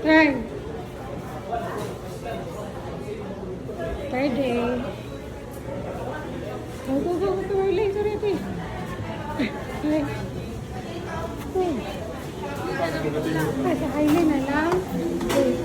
Right. Third day. Go, go, go, go, early, sorry, ito eh. Early. Sa highway na lang. Okay.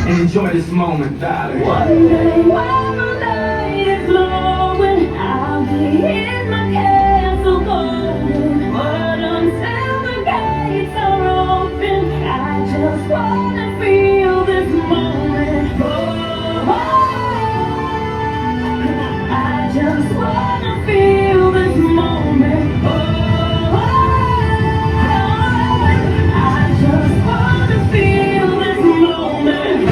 Enjoy this moment, darling. One day while the light is glowing, I'll be in my castle golden. But until the gates are open, I just wanna feel this moment. Oh, I just wanna feel this moment. Oh, I just wanna feel this moment.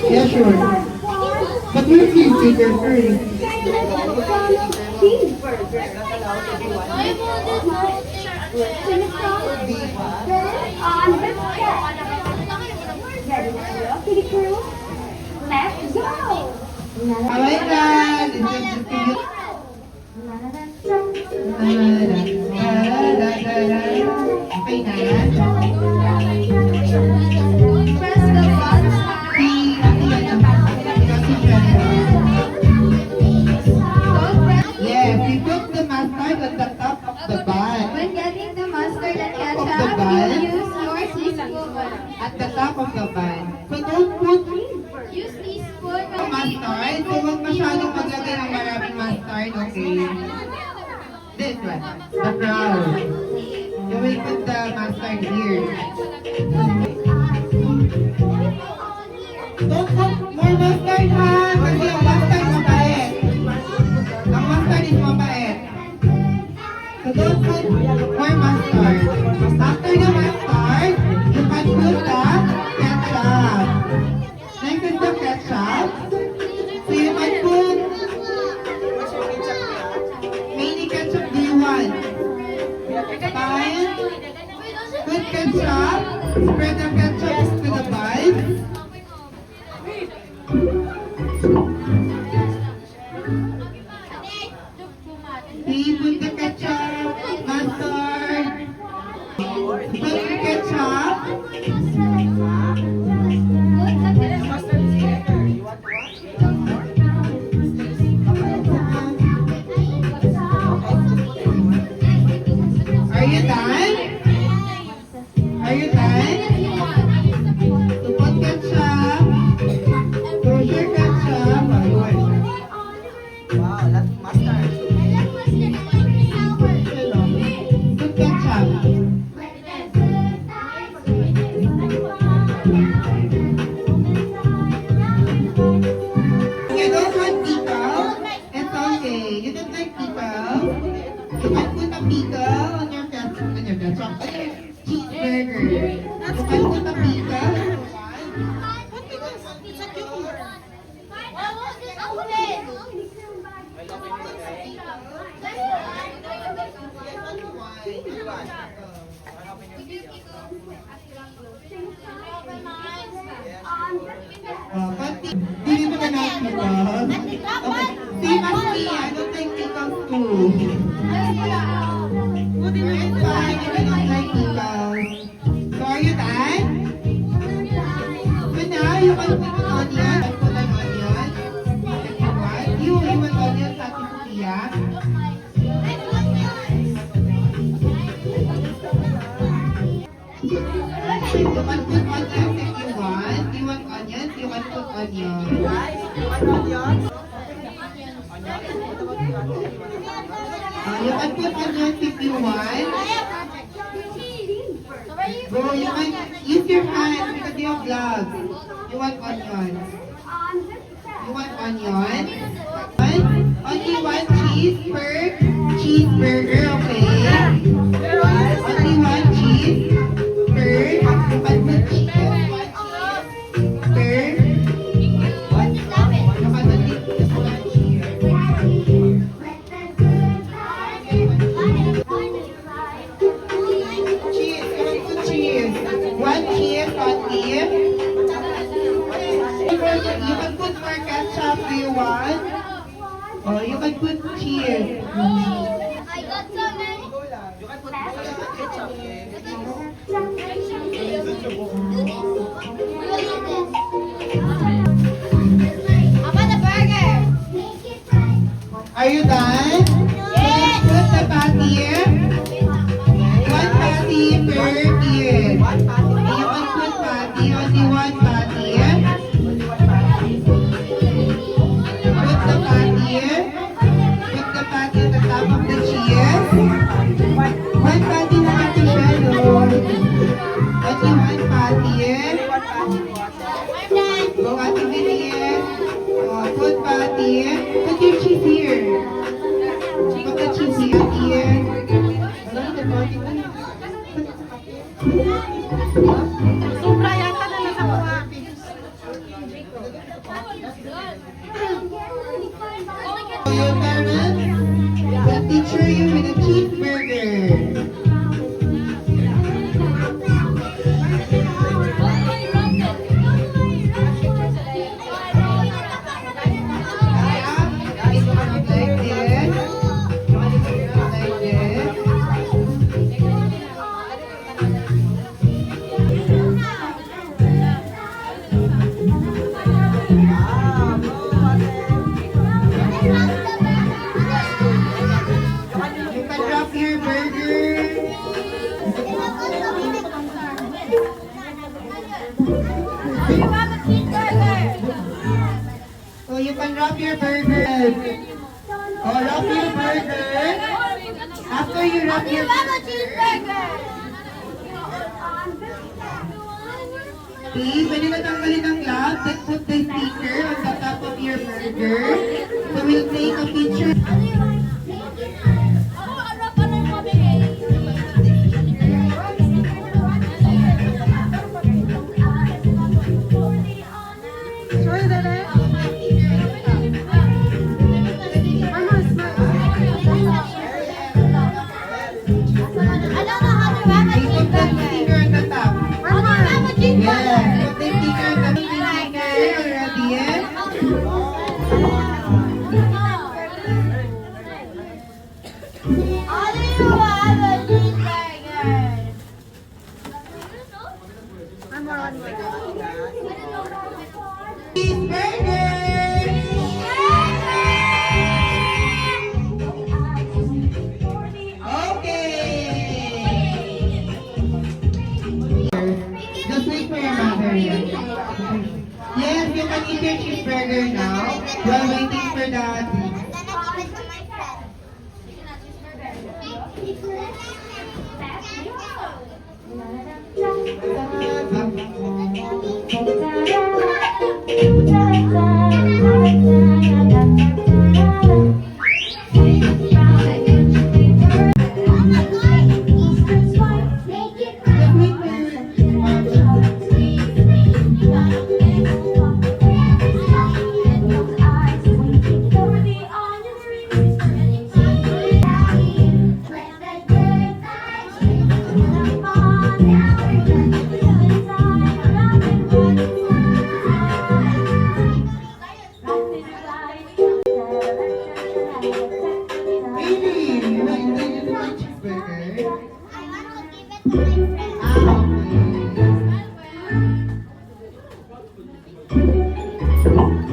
Yeah, sure. But we'll see bigger first. Let's go! Alright, guys. It's just okay Yes, we put the mustard at the top of the bun. When getting the mustard and Top of the ketchup, bun. use your teaspoon. At the top of the bun. So don't put Use teaspoon. mustard. So huwag masyadong maglagay ng maraming mustard, okay? This one, the brown. You will put the mustard here. Don't put more mustard, ha? Kasi ang mustard mabait. Ang mustard is mabait. So don't put more mustard. After the mustard, you can put the ketchup. Next is the ketchup. So you can put many ketchup do you want? Fine. Put ketchup. Spread the ketchup to the bun. Hindi mo ka nakita. Okay. Same as me, I don't like pickles too. It's fine if you don't like pickles. So are you done? So now you can put an onion. I put an onion. If you want. You want onion sa Ate Sophia. You can put onions if you want. You want onions? You can put onions. You can put onions if you want. Go, you can use your hands because you have gloves. You want onions. You want onion? Only one cheese per cheeseburger, okay? Only one cheese per, you can put cheese. Per, you can only just one cheese. Cheese, you can put cheese. One cheese only. You can put more ketchup if you want. Oh, you can put cheese. I got so many. How about the burger? Are you done? Yes. Put the patty. One patty per ear. You can put patty, only one patty. Put the patty. Put the patty at the top of the cheese. One patty naman to Shelo. Only one patty. Go Ate Vinnie. Put patty. Put your cheese here. Put the cheese here. Sobra yata na nasa mga. So your parents will teacher you with a cheeseburger. You can drop your burger. So you can wrap your burger. Oh, wrap your burger. After you wrap your burger, please, when you natanggalin ang gloves, then put the sticker on the top of your burger. So we'll take a picture. They put the sticker on the top. Yes, put the sticker on the sticker already, eh? Just wait for your mother. Yes, you can eat your cheeseburger now while waiting for daddy. Just wait for your mother. Thank